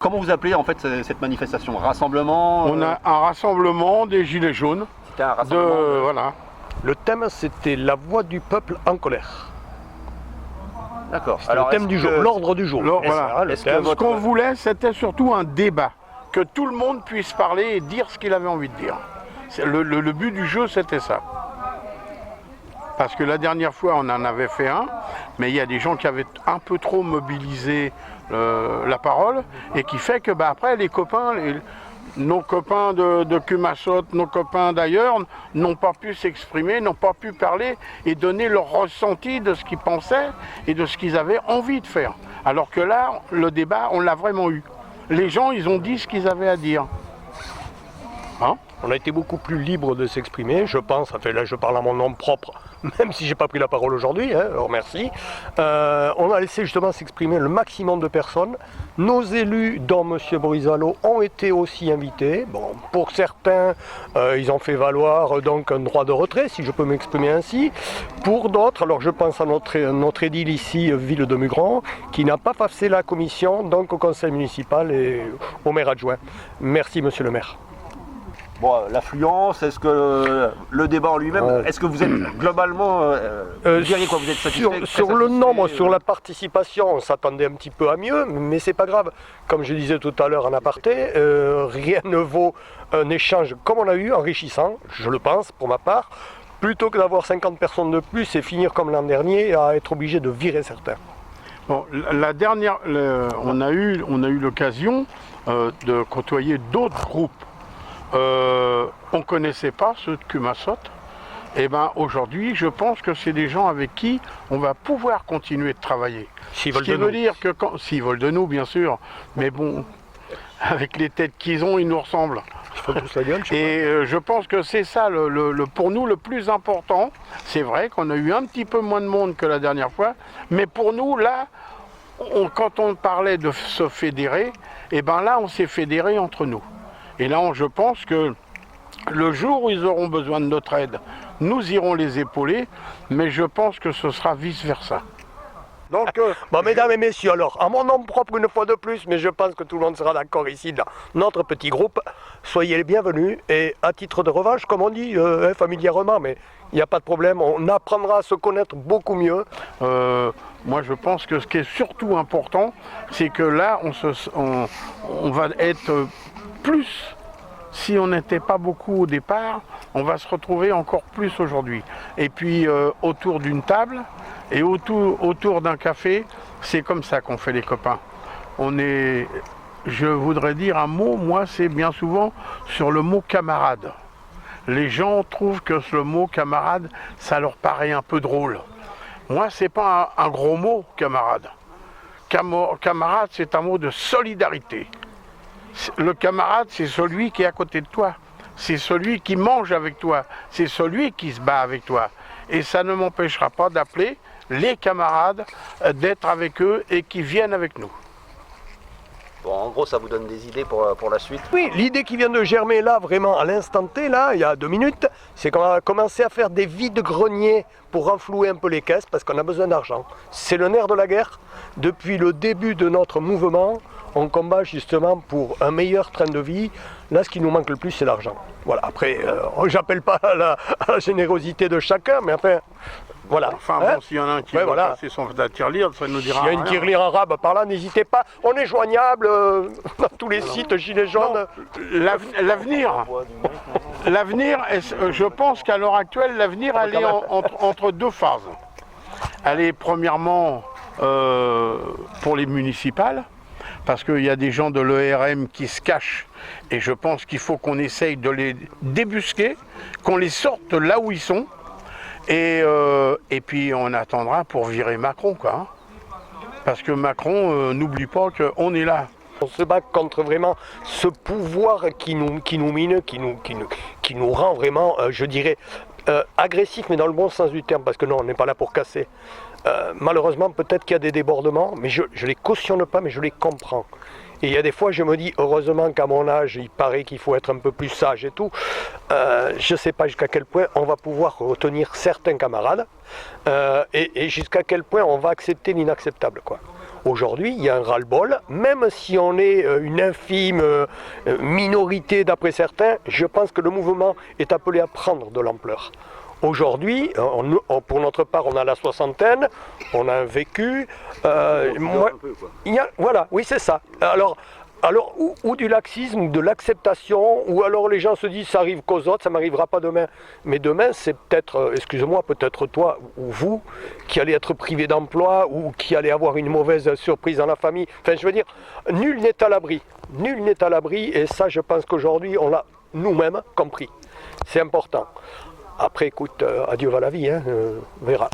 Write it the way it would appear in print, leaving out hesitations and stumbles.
Comment vous appelez en fait cette manifestation? Rassemblement On a un rassemblement des Gilets jaunes. C'était un rassemblement Voilà. Le thème, c'était la voix du peuple en colère. D'accord. C'est le thème du jour, l'ordre du jour. Voilà. Ce qu'on voulait, c'était surtout un débat. Que tout le monde puisse parler et dire ce qu'il avait envie de dire. Le but du jeu, c'était ça. Parce que la dernière fois, on en avait fait un, mais il y a des gens qui avaient un peu trop mobilisé la parole, et qui fait que après, les copains, nos copains de Cumassot, nos copains d'ailleurs, n'ont pas pu s'exprimer, n'ont pas pu parler et donner leur ressenti de ce qu'ils pensaient et de ce qu'ils avaient envie de faire. Alors que là, le débat, on l'a vraiment eu. Les gens, ils ont dit ce qu'ils avaient à dire. Hein? On a été beaucoup plus libre de s'exprimer, je pense, enfin là je parle à mon nom propre, même si j'ai pas pris la parole aujourd'hui, alors merci. On a laissé justement s'exprimer le maximum de personnes. Nos élus, dont M. Brizalo, ont été aussi invités. Bon, pour certains, ils ont fait valoir donc un droit de retrait, si je peux m'exprimer ainsi. Pour d'autres, alors je pense à notre édile ici, ville de Mugron, qui n'a pas passé la commission, donc au conseil municipal et au maire adjoint. Merci Monsieur le maire. Bon, l'affluence, est-ce que le débat en lui-même, est-ce que vous êtes globalement, vous diriez quoi, vous êtes satisfait? Sur le nombre, sur la participation, on s'attendait un petit peu à mieux, mais c'est pas grave. Comme je disais tout à l'heure en aparté, rien ne vaut un échange comme on a eu, enrichissant, je le pense pour ma part, plutôt que d'avoir 50 personnes de plus et finir comme l'an dernier à être obligé de virer certains. Bon, la dernière, on a eu l'occasion de côtoyer d'autres groupes. On ne connaissait pas ceux de Cumassot. Et ben aujourd'hui, je pense que c'est des gens avec qui on va pouvoir continuer de travailler. S'ils Ce veulent qui de veut nous. dire que s'ils veulent de nous, bien sûr, mais bon, avec les têtes qu'ils ont, ils nous ressemblent. Ils font tous la gueule, Je pense que c'est ça, pour nous, le plus important. C'est vrai qu'on a eu un petit peu moins de monde que la dernière fois, mais pour nous, là, quand on parlait de se fédérer, et ben là, on s'est fédéré entre nous. Et là, je pense que le jour où ils auront besoin de notre aide, nous irons les épauler, mais je pense que ce sera vice-versa. Donc, bon, mesdames et messieurs, alors, à mon nom propre une fois de plus, mais je pense que tout le monde sera d'accord ici dans notre petit groupe, soyez les bienvenus, et à titre de revanche, comme on dit, familièrement, mais il n'y a pas de problème, on apprendra à se connaître beaucoup mieux. Moi, je pense que ce qui est surtout important, c'est que là, on va être plus. Si on n'était pas beaucoup au départ, on va se retrouver encore plus aujourd'hui. Et puis autour d'une table et autour d'un café, c'est comme ça qu'on fait les copains. Je voudrais dire un mot, moi c'est bien souvent sur le mot camarade. Les gens trouvent que le mot camarade, ça leur paraît un peu drôle. Moi, c'est pas un gros mot, camarade. Camarade, c'est un mot de solidarité. Le camarade, c'est celui qui est à côté de toi. C'est celui qui mange avec toi. C'est celui qui se bat avec toi. Et ça ne m'empêchera pas d'appeler les camarades, d'être avec eux et qui viennent avec nous. Bon, en gros, ça vous donne des idées pour la suite? Oui, l'idée qui vient de germer là, vraiment à l'instant T, là, il y a 2 minutes, c'est qu'on va commencer à faire des vides-greniers pour renflouer un peu les caisses parce qu'on a besoin d'argent. C'est le nerf de la guerre. Depuis le début de notre mouvement, on combat justement pour un meilleur train de vie. Là, ce qui nous manque le plus, c'est l'argent. Voilà, après, j'appelle pas à la générosité de chacun, mais enfin, voilà. Enfin bon, s'il y en a un qui va passer son tirelire, ça nous dira s'il y a une tirelire arabe par là, n'hésitez pas. On est joignable dans tous les sites Gilets jaunes. L'avenir, je pense qu'à l'heure actuelle, l'avenir, elle est entre deux phases. Elle est premièrement pour les municipales, parce qu'il y a des gens de l'ERM qui se cachent, et je pense qu'il faut qu'on essaye de les débusquer, qu'on les sorte là où ils sont, et puis on attendra pour virer Macron, quoi. Hein. Parce que Macron, n'oublie pas qu'on est là. On se bat contre vraiment ce pouvoir qui nous mine, qui nous rend vraiment, je dirais, agressifs, mais dans le bon sens du terme, parce que non, on n'est pas là pour casser. Malheureusement, peut-être qu'il y a des débordements, mais je ne les cautionne pas, mais je les comprends. Et il y a des fois, je me dis, heureusement qu'à mon âge, il paraît qu'il faut être un peu plus sage et tout. Je ne sais pas jusqu'à quel point on va pouvoir retenir certains camarades, et jusqu'à quel point on va accepter l'inacceptable, quoi. Aujourd'hui, il y a un ras-le-bol, même si on est une infime minorité d'après certains, je pense que le mouvement est appelé à prendre de l'ampleur. Aujourd'hui, pour notre part, on a la soixantaine, on a un vécu. Voilà, oui, c'est ça. Alors ou du laxisme, ou de l'acceptation, ou alors les gens se disent ça arrive qu'aux autres, ça ne m'arrivera pas demain. Mais demain, c'est peut-être, excuse-moi, peut-être toi ou vous qui allez être privé d'emploi ou qui allez avoir une mauvaise surprise dans la famille. Enfin, je veux dire, nul n'est à l'abri. Nul n'est à l'abri, et ça, je pense qu'aujourd'hui, on l'a nous-mêmes compris. C'est important. Après, écoute, adieu va la vie, hein, on verra.